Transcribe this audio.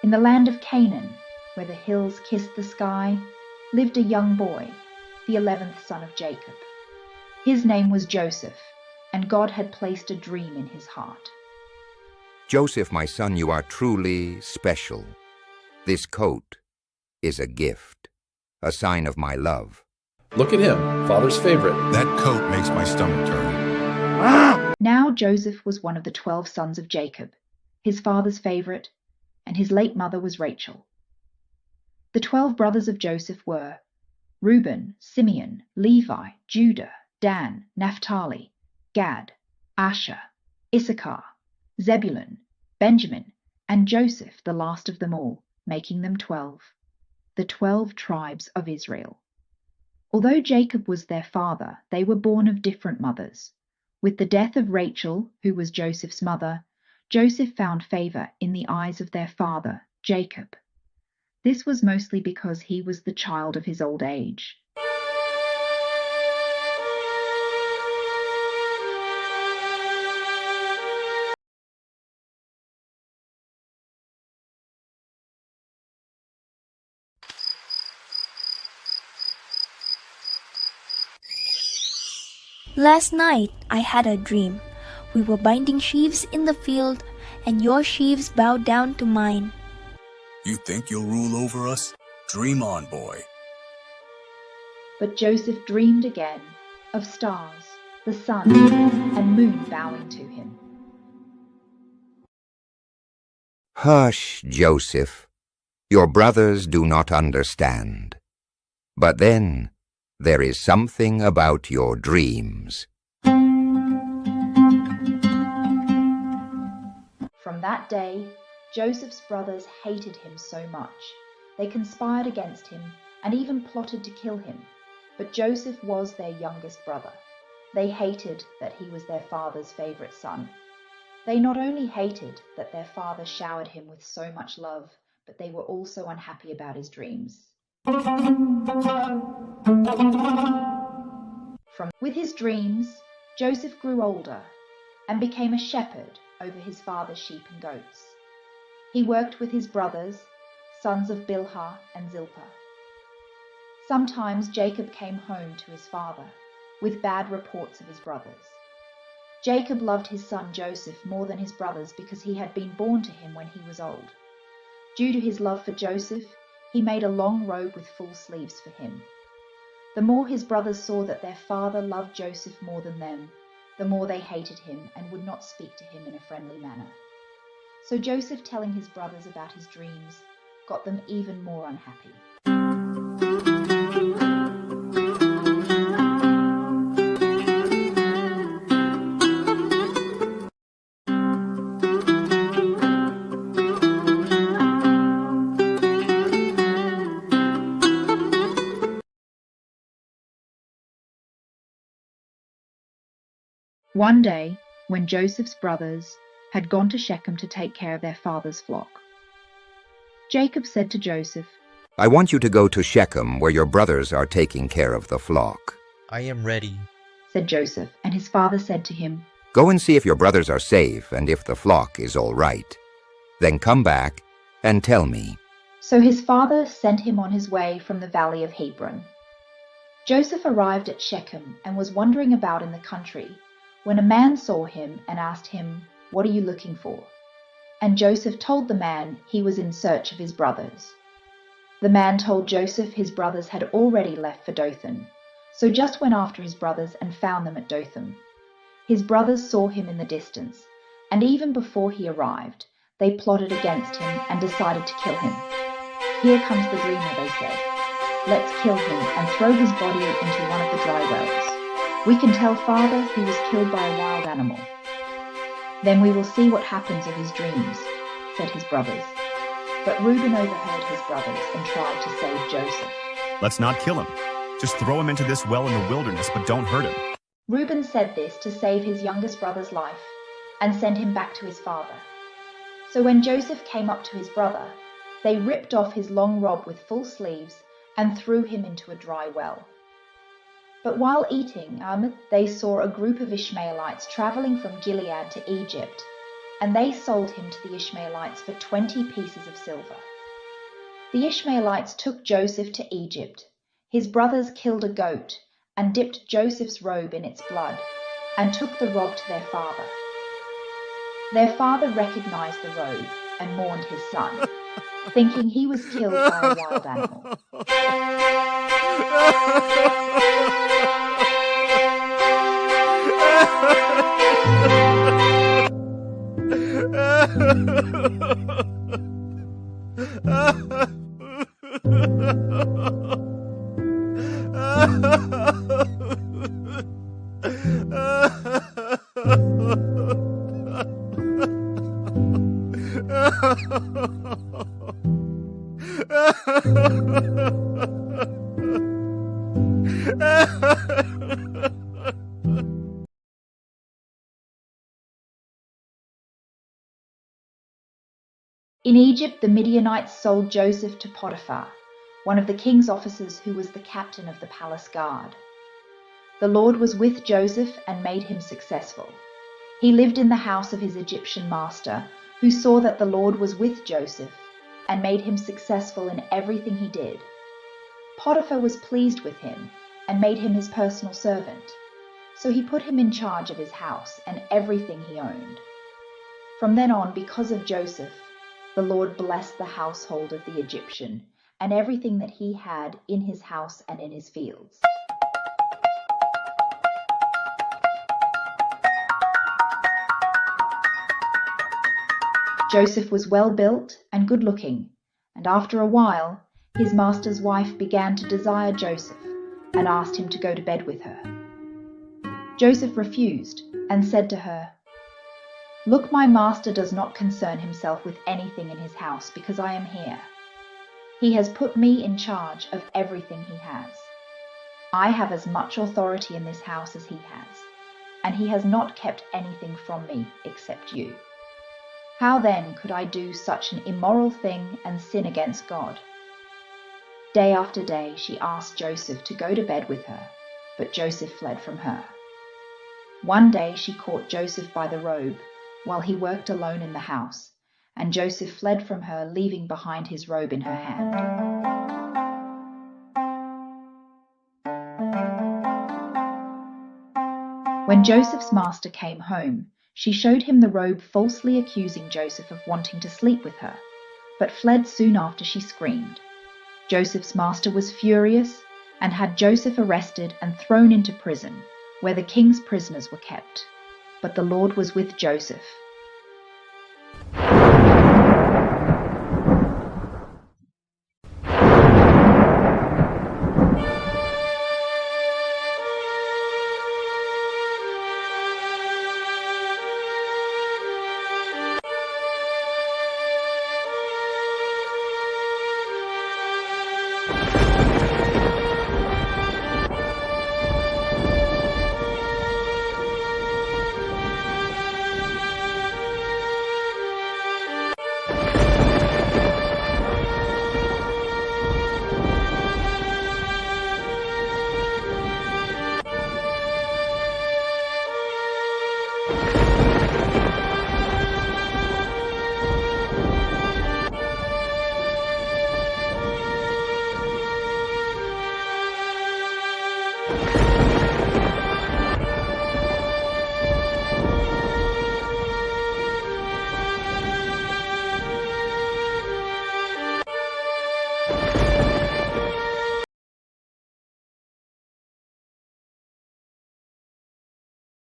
In the land of Canaan, where the hills kissed the sky, lived a young boy, the 11th son of Jacob. His name was Joseph, and God had placed a dream in his heart. Joseph, my son, you are truly special. This coat is a gift, a sign of my love. Look at him, father's favorite. That coat makes my stomach turn. Now Joseph was one of the 12 sons of Jacob, his father's favorite, and his late mother was Rachel. The 12 brothers of Joseph were Reuben, Simeon, Levi, Judah, Dan, Naphtali, Gad, Asher, Issachar, Zebulun, Benjamin, and Joseph, the last of them all, making them 12, the 12 tribes of Israel. Although Jacob was their father, they were born of different mothers. With the death of Rachel, who was Joseph's mother, Joseph found favor in the eyes of their father, Jacob. This was mostly because he was the child of his old age. Last night I had a dream. We were binding sheaves in the field, and your sheaves bowed down to mine. You think you'll rule over us? Dream on, boy. But Joseph dreamed again of stars, the sun, and moon bowing to him. Hush, Joseph. Your brothers do not understand. But then there is something about your dreams. From that day, Joseph's brothers hated him so much. They conspired against him and even plotted to kill him. But Joseph was their youngest brother. They hated that he was their father's favorite son. They not only hated that their father showered him with so much love, but they were also unhappy about his dreams. With his dreams, Joseph grew older and became a shepherd over his father's sheep and goats. He worked with his brothers, sons of Bilhah and Zilpah. Sometimes Jacob came home to his father with bad reports of his brothers. Jacob loved his son Joseph more than his brothers because he had been born to him when he was old. Due to his love for Joseph, he made a long robe with full sleeves for him. The more his brothers saw that their father loved Joseph more than them, the more they hated him and would not speak to him in a friendly manner. So Joseph telling his brothers about his dreams got them even more unhappy. One day, when Joseph's brothers had gone to Shechem to take care of their father's flock, Jacob said to Joseph, I want you to go to Shechem, where your brothers are taking care of the flock. I am ready, said Joseph, and his father said to him, Go and see if your brothers are safe and if the flock is all right. Then come back and tell me. So his father sent him on his way from the valley of Hebron. Joseph arrived at Shechem and was wandering about in the country when a man saw him and asked him, What are you looking for? And Joseph told the man he was in search of his brothers. The man told Joseph his brothers had already left for Dothan, so just went after his brothers and found them at Dothan. His brothers saw him in the distance, and even before he arrived, they plotted against him and decided to kill him. Here comes the dreamer, they said. Let's kill him and throw his body into one of the dry wells. We can tell father he was killed by a wild animal. Then we will see what happens of his dreams, said his brothers. But Reuben overheard his brothers and tried to save Joseph. Let's not kill him. Just throw him into this well in the wilderness, but don't hurt him. Reuben said this to save his youngest brother's life and send him back to his father. So when Joseph came up to his brother, they ripped off his long robe with full sleeves and threw him into a dry well. But while eating, they saw a group of Ishmaelites traveling from Gilead to Egypt. and they sold him to the Ishmaelites for 20 pieces of silver. The Ishmaelites took Joseph to Egypt. His brothers killed a goat and dipped Joseph's robe in its blood and took the robe to their father. Their father recognized the robe and mourned his son, thinking he was killed by a wild animal. In Egypt, the Midianites sold Joseph to Potiphar, one of the king's officers who was the captain of the palace guard. The Lord was with Joseph and made him successful. He lived in the house of his Egyptian master, who saw that the Lord was with Joseph and made him successful in everything he did. Potiphar was pleased with him and made him his personal servant, so he put him in charge of his house and everything he owned. From then on, because of Joseph, the Lord blessed the household of the Egyptian and everything that he had in his house and in his fields. Joseph was well built and good looking, and after a while, his master's wife began to desire Joseph and asked him to go to bed with her. Joseph refused and said to her, "Look, my master does not concern himself with anything in his house because I am here. He has put me in charge of everything he has. I have as much authority in this house as he has, and he has not kept anything from me except you. How then could I do such an immoral thing and sin against God?" Day after day she asked Joseph to go to bed with her, but Joseph fled from her. One day she caught Joseph by the robe while he worked alone in the house, and Joseph fled from her, leaving behind his robe in her hand. When Joseph's master came home, she showed him the robe, falsely accusing Joseph of wanting to sleep with her, but fled soon after she screamed. Joseph's master was furious and had Joseph arrested and thrown into prison, where the king's prisoners were kept. But the Lord was with Joseph,